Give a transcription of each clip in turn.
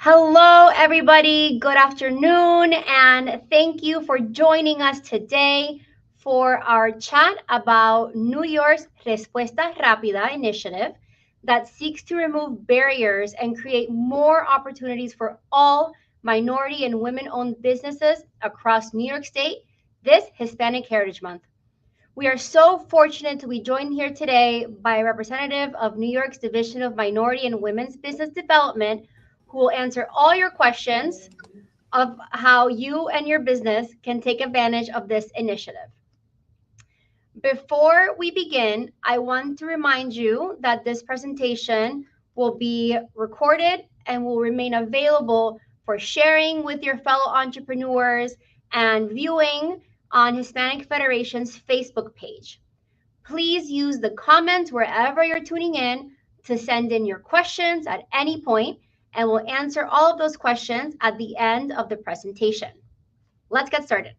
Hello, everybody. Good afternoon, and thank you for joining us today for our chat about New York's Respuesta Rápida initiative that seeks to remove barriers and create more opportunities for all minority and women-owned businesses across New York State this Hispanic Heritage Month. We are so fortunate to be joined here today by a representative of New York's Division of Minority and Women's Business Development who will answer all your questions of how you and your business can take advantage of this initiative. Before we begin, I want to remind you that this presentation will be recorded and will remain available for sharing with your fellow entrepreneurs and viewing on Hispanic Federation's Facebook page. Please use the comments wherever you're tuning in to send in your questions at any point, and we'll answer all of those questions at the end of the presentation. Let's get started.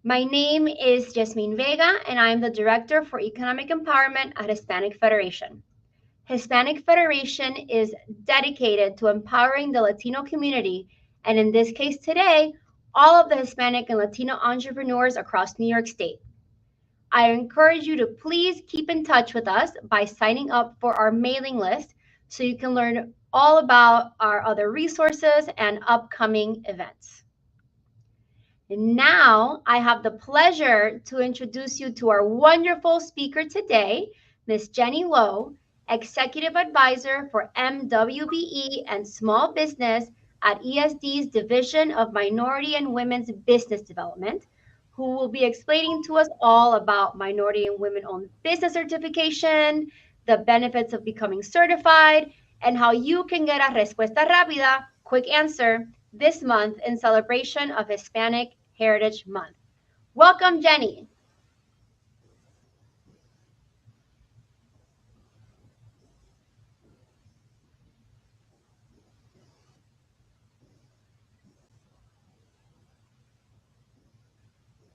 My name is Jasmine Vega, and I'm the Director for Economic Empowerment at Hispanic Federation. Hispanic Federation is dedicated to empowering the Latino community, and in this case today, all of the Hispanic and Latino entrepreneurs across New York State. I encourage you to please keep in touch with us by signing up for our mailing list so you can learn all about our other resources and upcoming events. And now I have the pleasure to introduce you to our wonderful speaker today, Ms. Jenny Lowe, Executive Advisor for MWBE and Small Business at ESD's Division of Minority and Women's Business Development, who will be explaining to us all about minority and women-owned business certification, the benefits of becoming certified, and how you can get a Respuesta Rápida, quick answer, this month in celebration of Hispanic Heritage Month. Welcome, Jenny.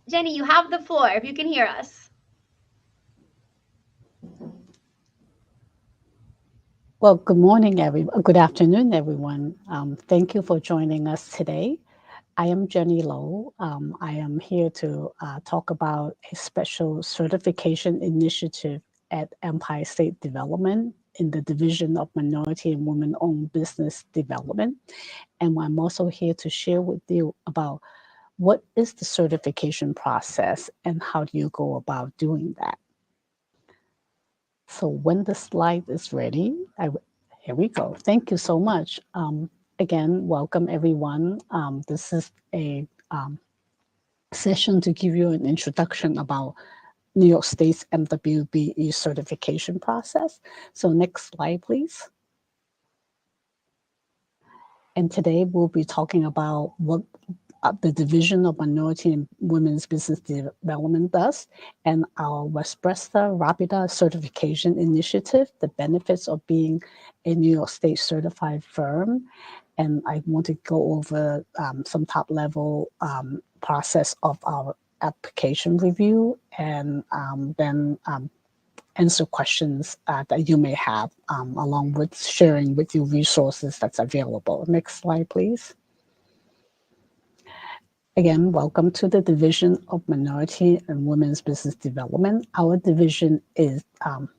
Jenny, you have the floor if you can hear us. Well, good morning, everyone. Good afternoon, everyone. Thank you for joining us today. I am Jenny Lowe. I am here to talk about a special certification initiative at Empire State Development in the Division of Minority and Women-Owned Business Development. And I'm also here to share with you about what is the certification process and how do you go about doing that. So when the slide is ready, here we go. Thank you so much. Again, welcome everyone. This is a session to give you an introduction about New York State's MWBE certification process. So next slide, please. And today we'll be talking about what the Division of Minority and Women's Business Development does, and our Respuesta Rápida certification initiative, the benefits of being a New York State certified firm. And I want to go over some top level process of our application review, and then answer questions that you may have, along with sharing with you resources that's available. Next slide, please. Again, welcome to the Division of Minority and Women's Business Development. Our division is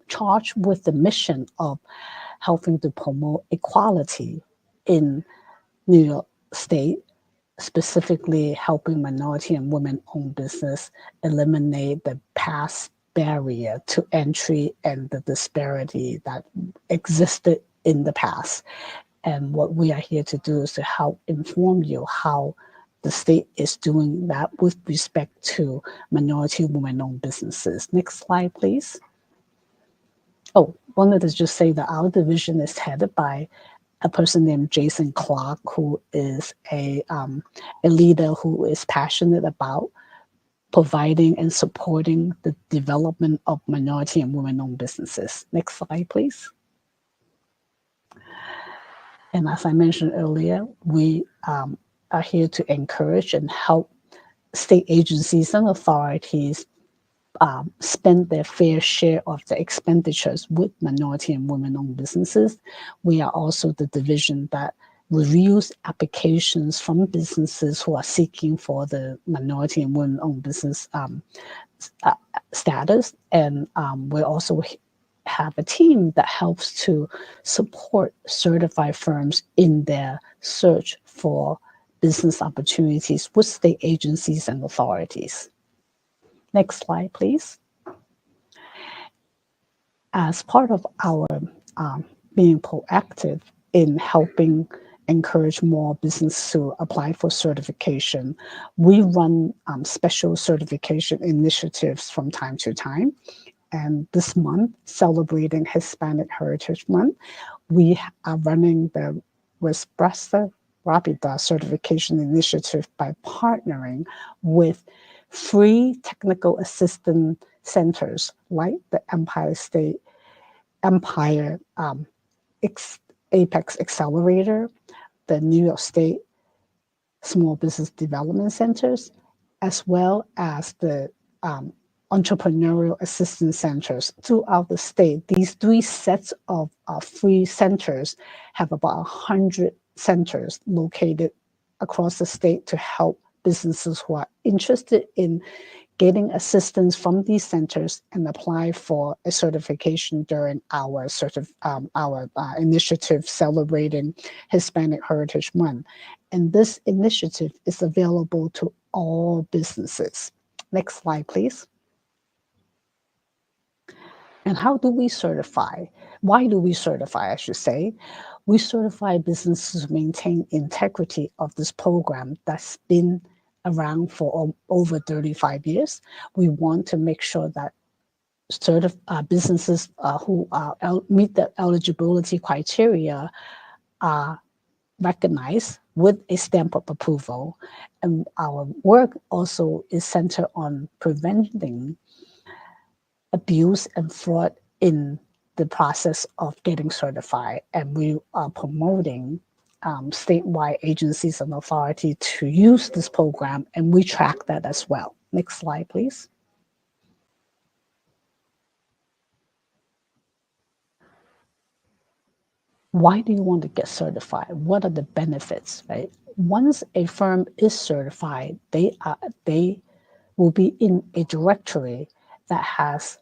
charged with the mission of helping to promote equality in New York State, specifically helping minority and women-owned business eliminate the past barrier to entry and the disparity that existed in the past. And what we are here to do is to help inform you how the state is doing that with respect to minority women-owned businesses. Next slide, please. Oh, wanted to just say that our division is headed by a person named Jason Clark, who is a leader who is passionate about providing and supporting the development of minority and women-owned businesses. Next slide, please. And as I mentioned earlier, we are here to encourage and help state agencies and authorities spend their fair share of the expenditures with minority and women-owned businesses. We are also the division that reviews applications from businesses who are seeking for the minority and women-owned business status. And we also have a team that helps to support certified firms in their search for business opportunities with state agencies and authorities. Next slide, please. As part of our being proactive in helping encourage more business to apply for certification, we run special certification initiatives from time to time. And this month, celebrating Hispanic Heritage Month, we are running the Respuesta Rápida certification initiative by partnering with free technical assistance centers like the Empire Apex Accelerator, the New York State Small Business Development Centers, as well as the entrepreneurial assistance centers throughout the state. These three sets of free centers have about 100 centers located across the state to help businesses who are interested in getting assistance from these centers and apply for a certification during our initiative celebrating Hispanic Heritage Month. And this initiative is available to all businesses. Next slide, please. And how do we certify? Why do we certify, I should say? We certify businesses to maintain integrity of this program that's been around for over 35 years. We want to make sure that businesses who meet the eligibility criteria are recognized with a stamp of approval. And our work also is centered on preventing abuse and fraud in the process of getting certified. And we are promoting statewide agencies and authority to use this program, and we track that as well. Next slide, please. Why do you want to get certified? What are the benefits, right? Once a firm is certified, they will be in a directory that has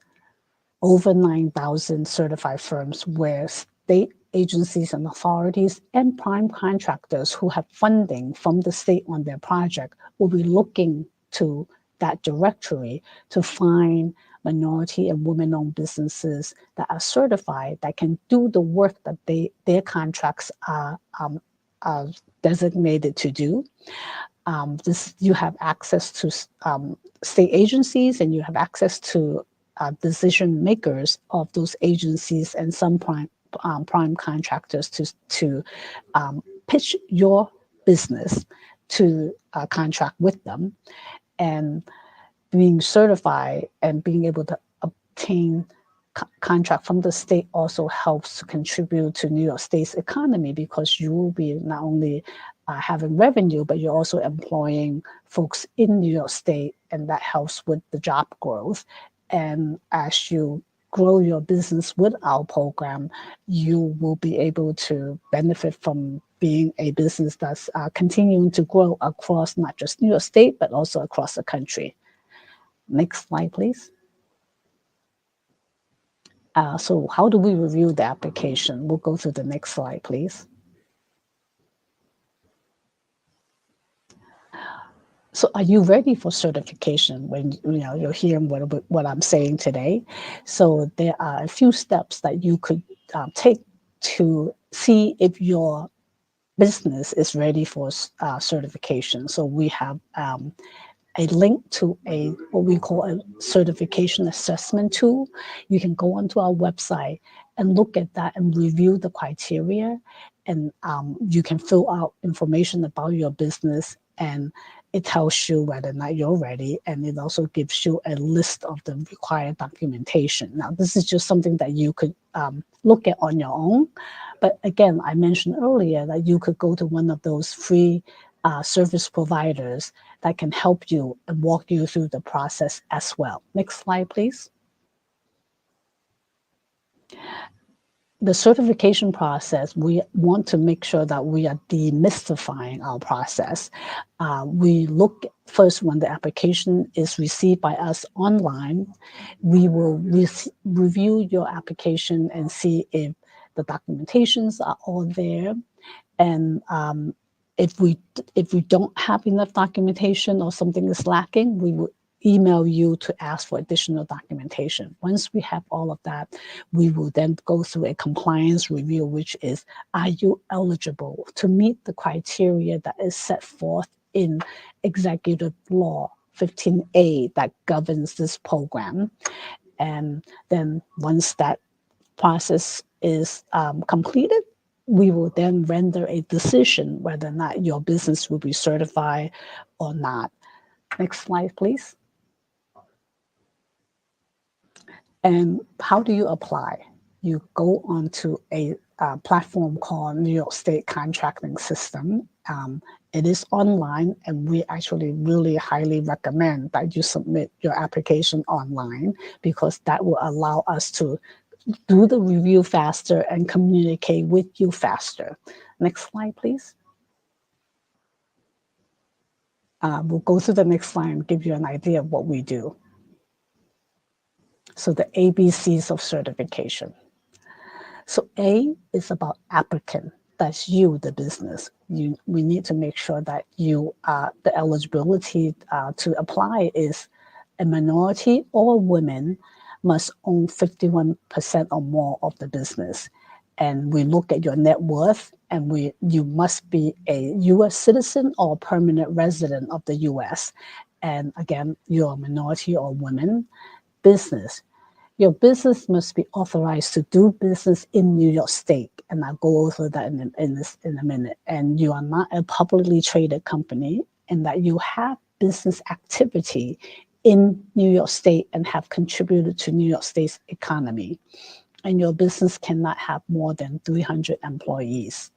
over 9,000 certified firms where state agencies and authorities and prime contractors who have funding from the state on their project will be looking to that directory to find minority and women-owned businesses that are certified, that can do the work that their contracts are designated to do. You have access to state agencies, and you have access to decision makers of those agencies and some prime contractors to pitch your business to contract with them. And being certified and being able to obtain contract from the state also helps to contribute to New York State's economy, because you will be not only having revenue, but you're also employing folks in New York State, and that helps with the job growth. And as you grow your business with our program, you will be able to benefit from being a business that's continuing to grow across not just New York State, but also across the country. Next slide, please. So how do we review the application? We'll go to the next slide, please. So are you ready for certification when you're hearing what I'm saying today? So there are a few steps that you could take to see if your business is ready for certification. So we have a link to what we call a certification assessment tool. You can go onto our website and look at that and review the criteria, and you can fill out information about your business, and it tells you whether or not you're ready, and it also gives you a list of the required documentation. Now, this is just something that you could look at on your own. But again, I mentioned earlier that you could go to one of those free service providers that can help you and walk you through the process as well. Next slide, please. the certification process, we want to make sure that we are demystifying our process. We look first when the application is received by us online, we will review your application and see if the documentations are all there. And if we don't have enough documentation or something is lacking, we will email you to ask for additional documentation. Once we have all of that, we will then go through a compliance review, which is, are you eligible to meet the criteria that is set forth in Executive Law 15A that governs this program? And then once that process is completed, we will then render a decision whether or not your business will be certified or not. Next slide, please. And how do you apply? You go onto a platform called New York State Contracting System. It is online, and we actually really highly recommend that you submit your application online, because that will allow us to do the review faster and communicate with you faster. Next slide, please. We'll go through the next slide and give you an idea of what we do. So the ABCs of certification. So A is about applicant. That's you, the business. We need to make sure that the eligibility to apply is a minority or women must own 51% or more of the business. And we look at your net worth, and you must be a U.S. citizen or permanent resident of the U.S. And again, you're a minority or women. Business. Your business must be authorized to do business in New York State, and I'll go over that in a minute. And you are not a publicly traded company, and that you have business activity in New York State and have contributed to New York State's economy. And your business cannot have more than 300 employees.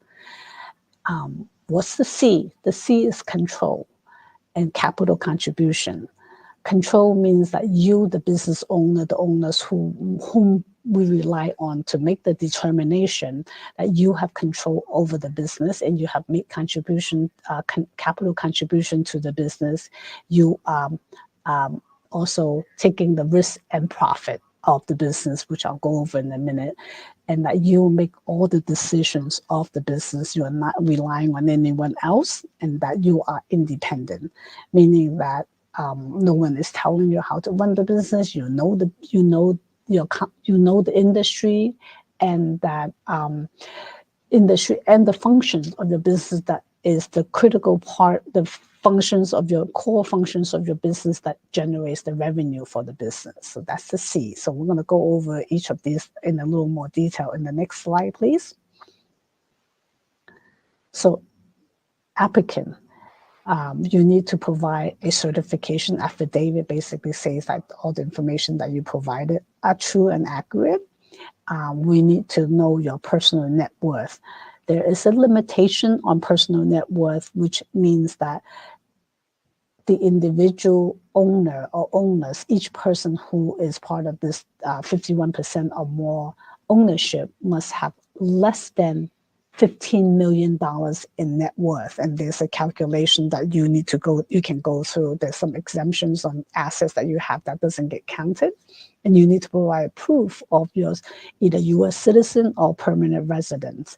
What's the C? The C is control and capital contribution. Control means that you, the business owner, the owners whom we rely on to make the determination that you have control over the business and you have made contribution, capital contribution to the business. You also taking the risk and profit of the business, which I'll go over in a minute, and that you make all the decisions of the business. You are not relying on anyone else, and that you are independent, meaning that no one is telling you how to run the business. You know the industry, and that industry and the functions of your business that is the critical part, the functions of your core functions of your business that generates the revenue for the business. So that's the C. So we're going to go over each of these in a little more detail in the next slide, please. So applicant. You need to provide a certification affidavit. Basically says that all the information that you provided are true and accurate. We need to know your personal net worth. There is a limitation on personal net worth, which means that the individual owner or owners, each person who is part of this 51% or more ownership must have less than $15 million in net worth. And there's a calculation that you can go through. There's some exemptions on assets that you have that doesn't get counted. And you need to provide proof of yours, either U.S. citizen or permanent resident.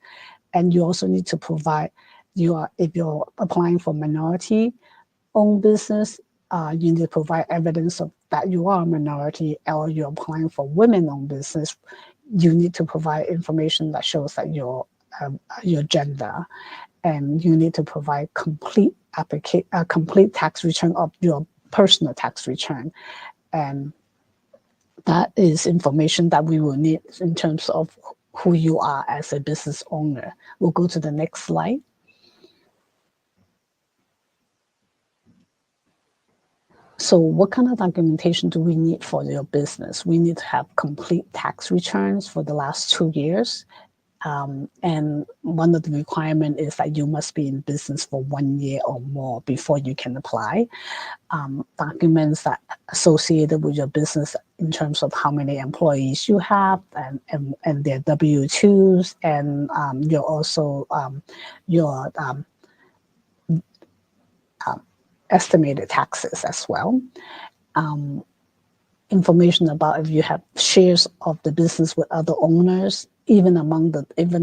And you also need to provide, if you're applying for minority-owned business, you need to provide evidence of that you are a minority, or you're applying for women-owned business. You need to provide information that shows that your gender, and you need to provide complete tax return of your personal tax return. And that is information that we will need in terms of who you are as a business owner. We'll go to the next slide. So what kind of documentation do we need for your business? We need to have complete tax returns for the last 2 years. And one of the requirements is that you must be in business for 1 year or more before you can apply. Documents that associated with your business in terms of how many employees you have and their W-2s, and you're also your estimated taxes as well. Information about if you have shares of the business with other owners, even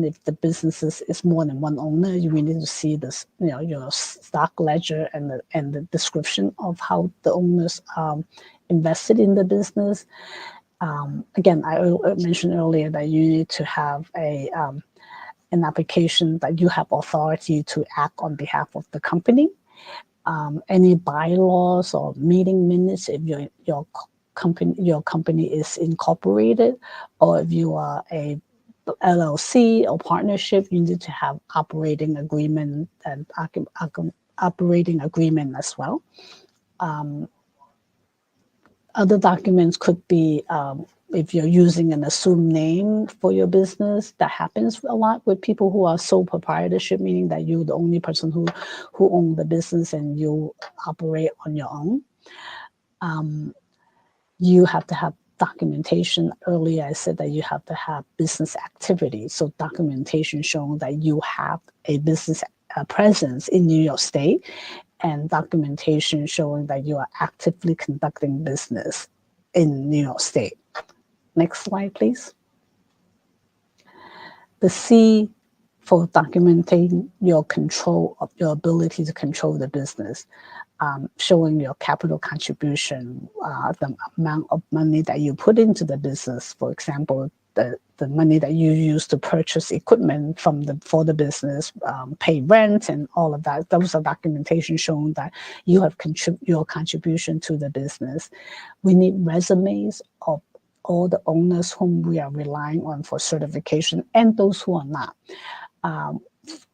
if the businesses is more than one owner, you will need to see this, your stock ledger and the description of how the owners invested in the business. Again, I mentioned earlier that you need to have an application that you have authority to act on behalf of the company. Any bylaws or meeting minutes if your company is incorporated, or if you are a LLC or partnership, you need to have operating agreement and operating agreement as well. Other documents could be if you're using an assumed name for your business. That happens a lot with people who are sole proprietorship, meaning that you're the only person who own the business and you operate on your own. You have to have documentation. Earlier I said that you have to have business activity, so documentation showing that you have a business presence in New York State, and documentation showing that you are actively conducting business in New York State. Next slide, please. The C for documenting your control of your ability to control the business, showing your capital contribution, the amount of money that you put into the business. For example, the money that you use to purchase equipment for the business, pay rent and all of that. Those are documentation showing that you have your contribution to the business. We need resumes of all the owners whom we are relying on for certification and those who are not.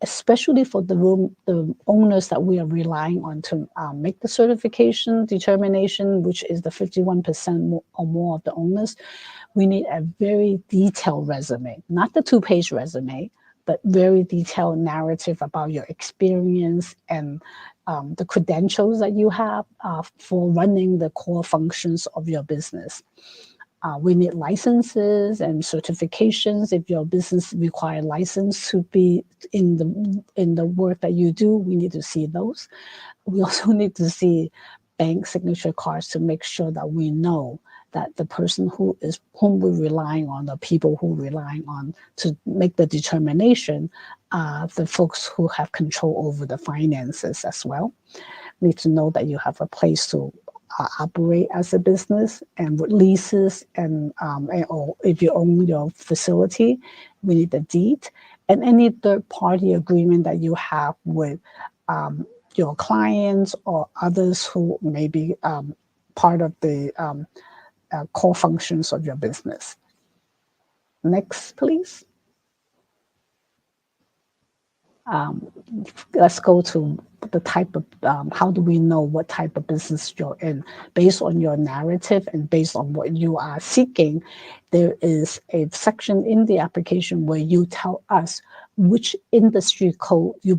Especially for the owners that we are relying on to make the certification determination, which is the 51% or more of the owners, we need a very detailed resume, not the 2-page resume, but very detailed narrative about your experience and the credentials that you have for running the core functions of your business. We need licenses and certifications. If your business require license to be in the work that you do, we need to see those. We also need to see bank signature cards to make sure that we know that the person whom we're relying on, the people who we're relying on to make the determination, the folks who have control over the finances as well. We need to know that you have a place to operate as a business, and with leases or if you own your facility, we need the deed and any third-party agreement that you have with your clients or others who may be part of the core functions of your business. Next, please. Let's go to the type of, how do we know what type of business you're in? Based on your narrative and based on what you are seeking, there is a section in the application where you tell us which industry code your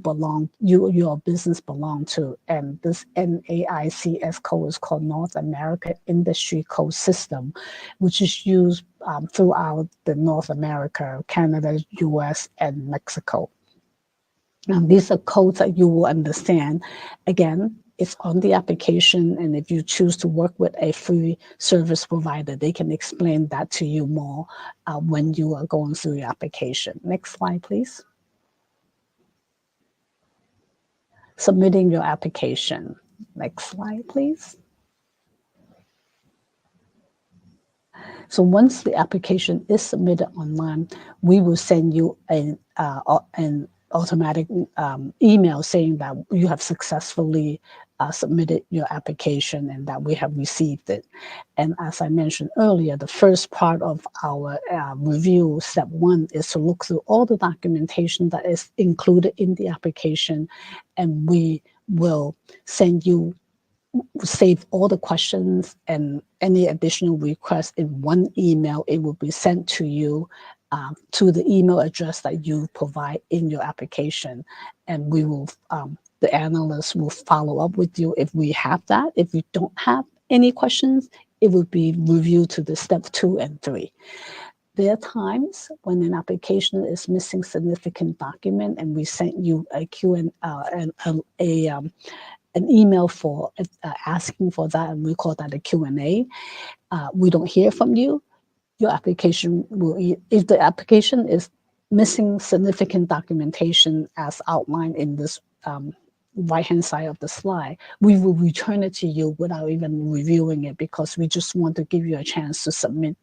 business belong to. And this NAICS code is called North America Industry Code System, which is used throughout the North America, Canada, US, and Mexico. Now, these are codes that you will understand. Again, it's on the application, and if you choose to work with a free service provider, they can explain that to you more when you are going through your application. Next slide, please. Submitting your application. Next slide, please. So once the application is submitted online, we will send you an automatic email saying that you have successfully submitted your application and that we have received it. And as I mentioned earlier, the first part of our review, step 1, is to look through all the documentation that is included in the application, and we will save all the questions and any additional requests in one email. It will be sent to you to the email address that you provide in your application, and we will, the analyst will follow up with you if we have that. If you don't have any questions, it would be reviewed to the step 2 and 3. There are times when an application is missing significant document, and we sent you a an email for asking for that, and we call that a Q&A. We don't hear from you. Your application will, if the application is missing significant documentation as outlined in this right-hand side of the slide, we will return it to you without even reviewing it, because we just want to give you a chance to submit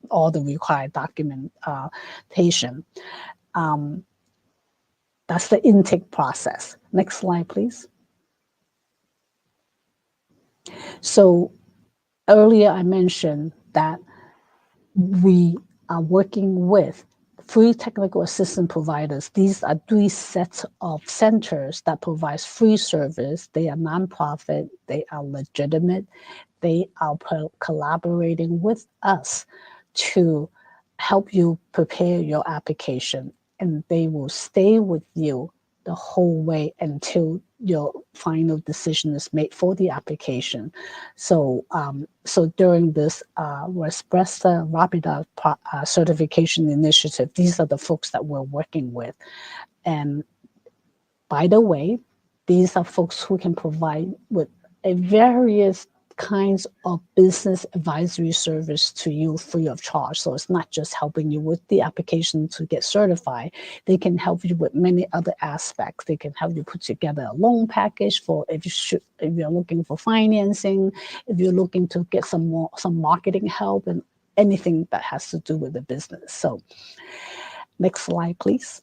all the required documentation. That's the intake process. Next slide, please. So earlier I mentioned that we are working with free technical assistance providers. These are 3 sets of centers that provide free service. They are nonprofit, they are legitimate, they are collaborating with us to help you prepare your application, and they will stay with you the whole way until your final decision is made for the application. So, so during this Respuesta Rápida certification initiative, these are the folks that we're working with. And by the way, these are folks who can provide with a various kinds of business advisory service to you free of charge. So it's not just helping you with the application to get certified. They can help you with many other aspects. They can help you put together a loan package for if you're looking for financing, if you're looking to get some marketing help, and anything that has to do with the business. So next slide, please.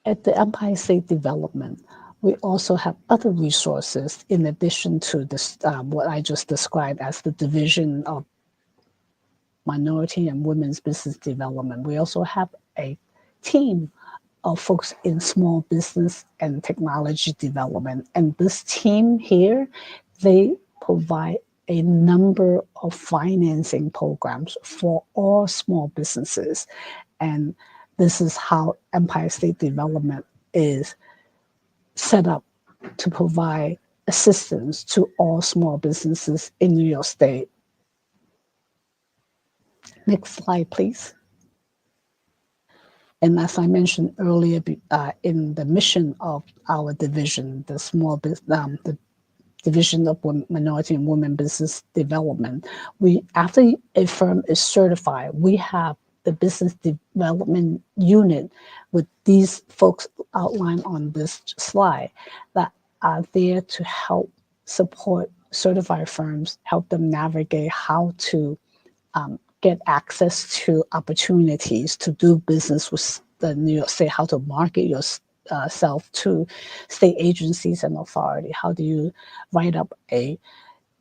At the Empire State Development, we also have other resources in addition to this, what I just described as the Division of Minority and Women's Business Development. We also have a team of folks in small business and technology development. And this team here, they provide a number of financing programs for all small businesses. And this is how Empire State Development is set up to provide assistance to all small businesses in New York State. Next slide, please. And as I mentioned earlier, in the mission of our division, the Division of Minority and Women Business Development, after a firm is certified, we have the business development unit with these folks outlined on this slide that are there to help support certified firms, help them navigate how to get access to opportunities to do business with the New York State, how to market yourself to state agencies and authority. How do you write up a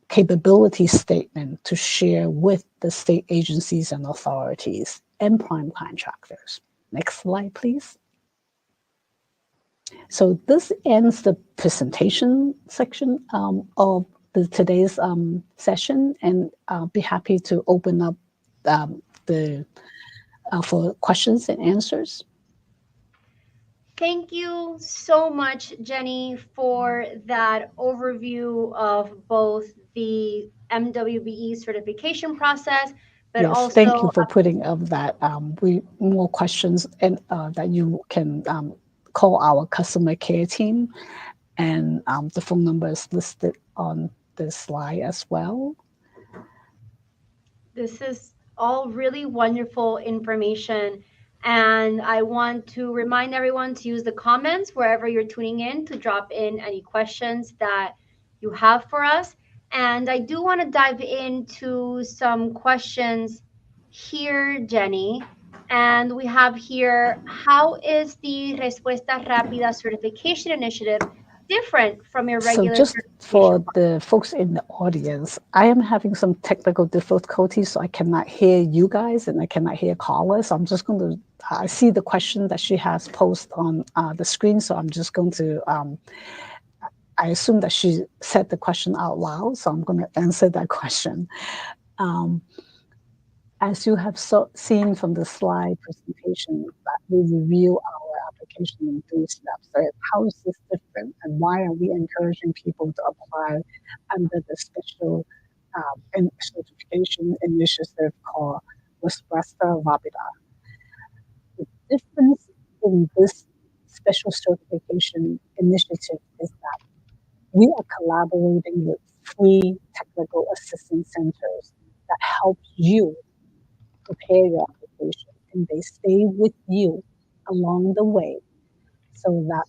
capability statement to share with the state agencies and authorities and prime contractors? Next slide, please. So this ends the presentation section of today's session, and I'll be happy to open up for questions and answers. Thank you so much, Jenny, for that overview of both the MWBE certification process, but yes, also thank you for putting up that more questions, and that you can call our customer care team, and the phone number is listed on this slide as well. This is all really wonderful information. And I want to remind everyone to use the comments wherever you're tuning in to drop in any questions that you have for us. And I do want to dive into some questions here, Jenny. And we have here, how is the Respuesta Rápida certification initiative different from your So regular just certification for the folks in the audience, I am having some technical difficulties, so I cannot hear you guys and I cannot hear Carla. So I'm just going to, I see the question that she has posted on the screen, so I'm just going to, I assume that she said the question out loud, so I'm going to answer that question. As you have seen from the slide presentation, that we review our application in 3 steps. Right? How is this different, and why are we encouraging people to apply under the special certification initiative called Respuesta Rápida? The difference in this special certification initiative is that we are collaborating with 3 technical assistance centers that help you prepare your application, and they stay with you along the way so that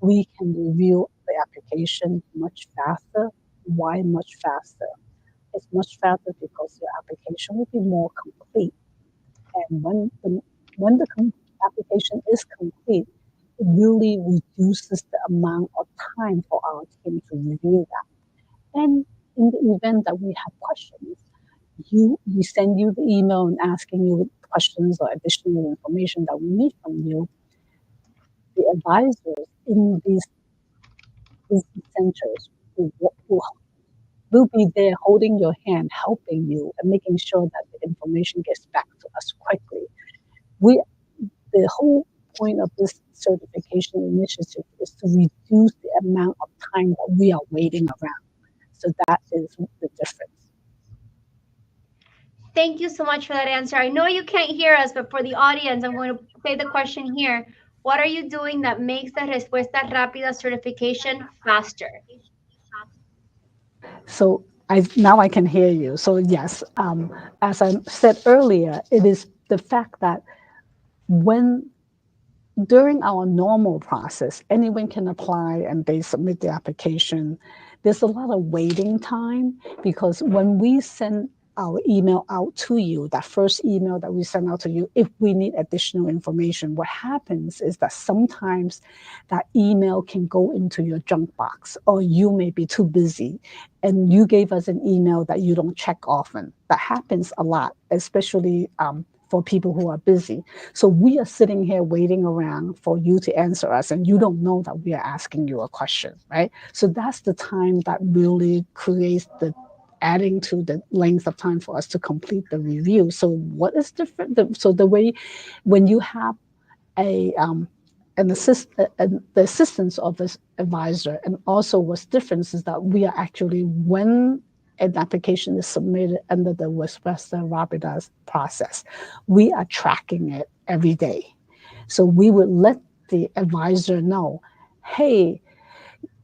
we can review the application much faster. Why much faster? It's much faster because your application will be more complete. And when the application is complete, it really reduces the amount of time for our team to review that. And in the event that we have questions, we send you the email and asking you questions or additional information that we need from you. The advisors in these business centers will be there holding your hand, helping you, and making sure that the information gets back to us quickly. The whole point of this certification initiative is to reduce the amount of time that we are waiting around. So that is the difference. Thank you so much for that answer. I know you can't hear us, but for the audience, I'm going to say the question here. What are you doing that makes the Respuesta Rápida certification faster? So now I can hear you. So yes, as I said earlier, it is the fact that when during our normal process, anyone can apply and they submit the application. There's a lot of waiting time because when we send our email out to you, that first email that we send out to you, if we need additional information, what happens is that sometimes that email can go into your junk box, or you may be too busy and you gave us an email that you don't check often. That happens a lot, especially for people who are busy. So we are sitting here waiting around for you to answer us, and you don't know that we are asking you a question, right? So that's the time that really creates the adding to the length of time for us to complete the review. So what is different? So the way when you have a the assistance of this advisor, and also what's different is that we are actually, when an application is submitted under the Respuesta Rápida process, we are tracking it every day. So we would let the advisor know, hey,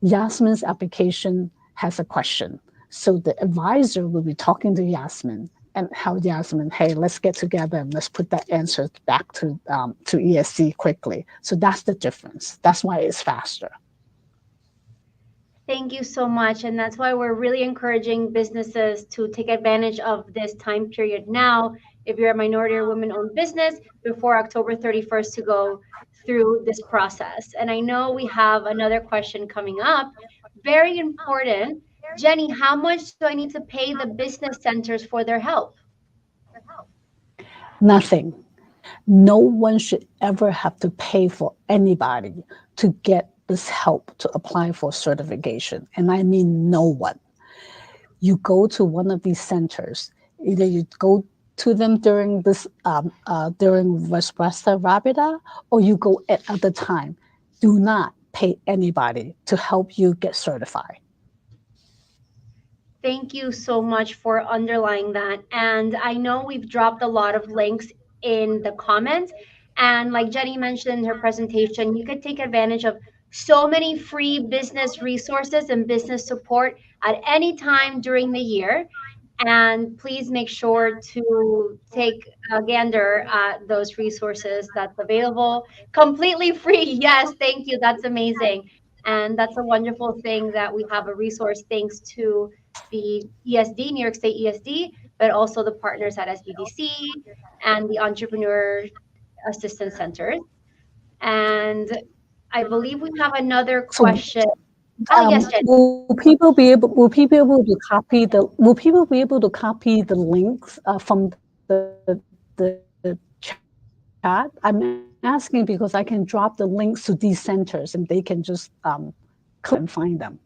Yasmin's application has a question. So the advisor will be talking to Yasmin and tell Yasmin, hey, let's get together and let's put that answer back to ESD quickly. So that's the difference. That's why it's faster. Thank you so much. And that's why we're really encouraging businesses to take advantage of this time period now. If you're a minority or women owned business, before October 31st to go through this process. And I know we have another question coming up. Very important. Jenny, how much do I need to pay the business centers for their help? Nothing. No one should ever have to pay for anybody to get this help to apply for certification. And I mean no one. You go to one of these centers, either you go to them during during Respuesta Rápida, or you go at other time. Do not pay anybody to help you get certified. Thank you so much for underlying that. And I know we've dropped a lot of links in the comments. And like Jenny mentioned in her presentation, you could take advantage of so many free business resources and business support at any time during the year. And please make sure to take a gander at those resources that's available completely free. Yes, thank you. That's amazing. And that's a wonderful thing that we have a resource thanks to the ESD, New York State ESD, but also the partners at SBDC and the Entrepreneur Assistance Centers. And I believe we have another So question. Ah, yes, Jen. will people be able to copy the links from the chat? I'm asking because I can drop the links to these centers and they can just click and find them.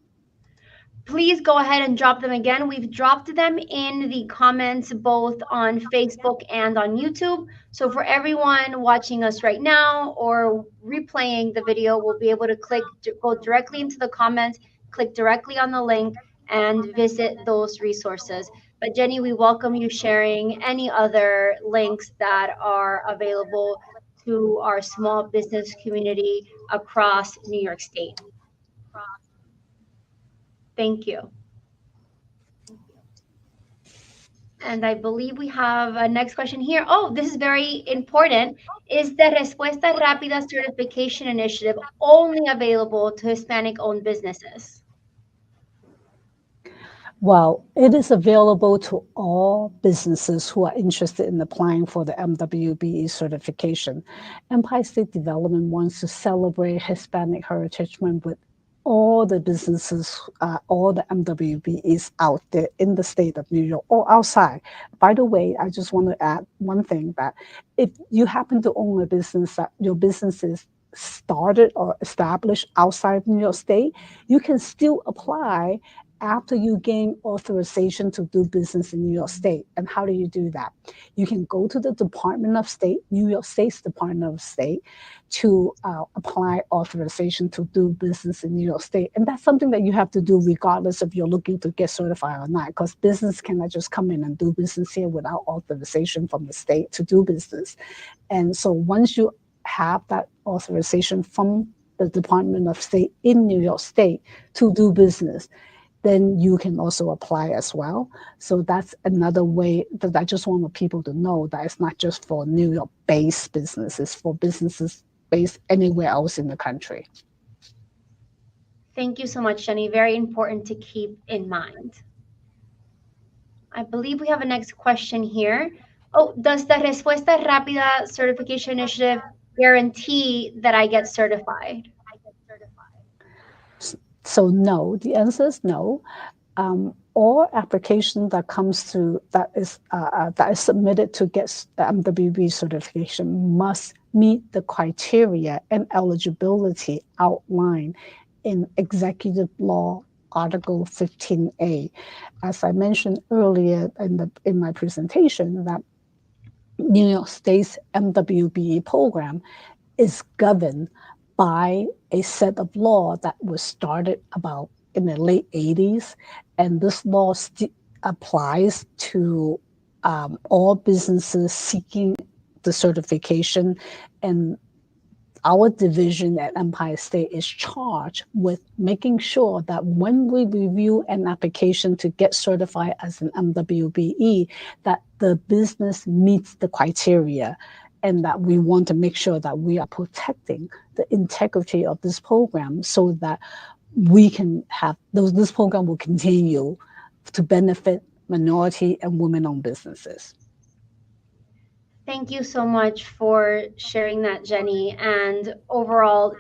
please go ahead and drop them again. We've dropped them in the comments both on Facebook and on YouTube. So for everyone watching us right now or replaying the video, we'll be able to go directly into the comments, click directly on the link, and visit those resources. But Jenny, we welcome you sharing any other links that are available to our small business community across New York State. Thank you. And I believe we have a next question here. Oh, this is very important. Is the Respuesta Rápida certification initiative only available to Hispanic-owned businesses? Well, it is available to all businesses who are interested in applying for the MWBE certification. Empire State Development wants to celebrate Hispanic Heritage Month with all the businesses, all the MWBEs out there in the state of New York or outside. By the way, I just want to add one thing, that if you happen to own a business that your business is started or established outside New York State, you can still apply after you gain authorization to do business in New York State. And how do you do that? You can go to the Department of State, New York State's Department of State, to apply authorization to do business in New York State. And that's something that you have to do regardless if you're looking to get certified or not, because business cannot just come in and do business here without authorization from the state to do business. And so once you have that authorization from the Department of State in New York State to do business, then you can also apply as well. So that's another way that I just want people to know that it's not just for New York-based businesses, for businesses based anywhere else in the country. Thank you so much, Jenny. Very important to keep in mind. I believe we have a next question here. Oh, does the Respuesta Rápida certification initiative guarantee that I get certified? So no, the answer is no. All application that comes through that is submitted to get the MWB certification must meet the criteria and eligibility outlined in Executive Law Article 15A. As I mentioned earlier in my presentation, that New York State's MWBE program is governed by a set of law that was started about in the late 80s, and this law applies to all businesses seeking the certification. And our division at Empire State is charged with making sure that when we review an application to get certified as an MWBE, that the business meets the criteria, and that we want to make sure that we are protecting the integrity of this program so that we can have this program will continue to benefit minority and women-owned businesses. Thank you so much for sharing that, Jenny. And overall,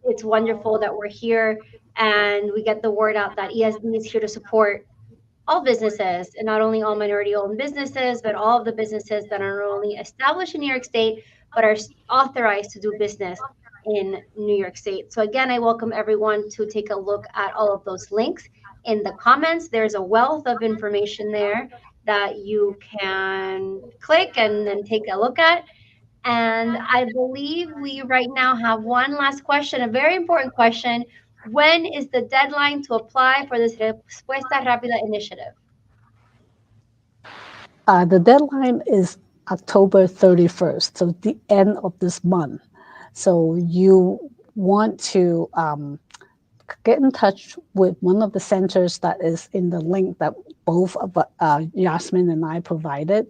it's wonderful that we're here and we get the word out that ESD is here to support all businesses, and not only all minority-owned businesses, but all of the businesses that are not only established in New York State, but are authorized to do business in New York State. So again, I welcome everyone to take a look at all of those links in the comments. There's a wealth of information there that you can click and then take a look at. And I believe we right now have one last question, a very important question. When is the deadline to apply for this Respuesta Rápida initiative? The deadline is October 31st, so the end of this month. So you want to get in touch with one of the centers that is in the link that both of Yasmin and I provided.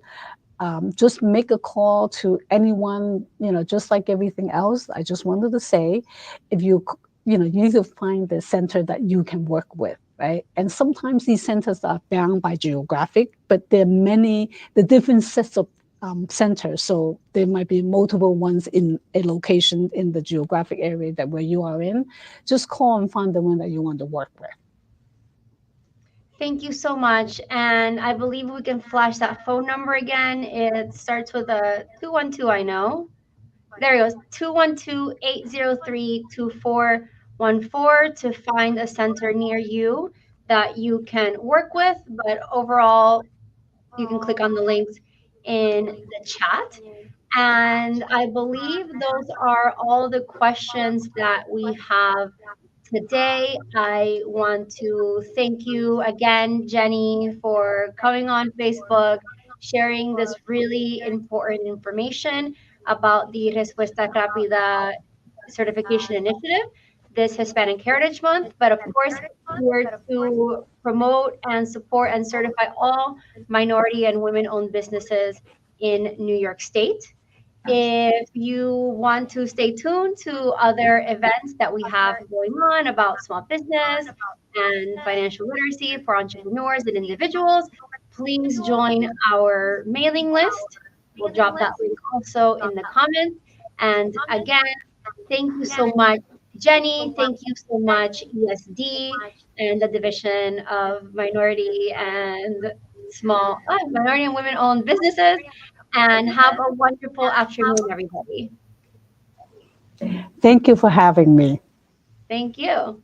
Just make a call to anyone, just like everything else. I just wanted to say, if you need to find the center that you can work with, right? And sometimes these centers are bound by geographic, but there are the different sets of centers. So there might be multiple ones in a location in the geographic area that where you are in. Just call and find the one that you want to work with. Thank you so much. And I believe we can flash that phone number again. It starts with a 212, I know. There it goes, 212-803-2414 to find a center near you. that you can work with, but overall, you can click on the links in the chat. And I believe those are all the questions that we have today. I want to thank you again, Jenny, for coming on Facebook, sharing this really important information about the Respuesta Rápida certification initiative, this Hispanic Heritage Month, but of course, here to promote and support and certify all minority and women owned businesses in New York State. If you want to stay tuned to other events that we have going on about small business and financial literacy for entrepreneurs and individuals, please join our mailing list. We'll drop that link also in the comments. And again, thank you so much, Jenny. Thank you so much, ESD and the Division of Minority and Minority and Women Owned Businesses. And have a wonderful afternoon, everybody. Thank you for having me. Thank you.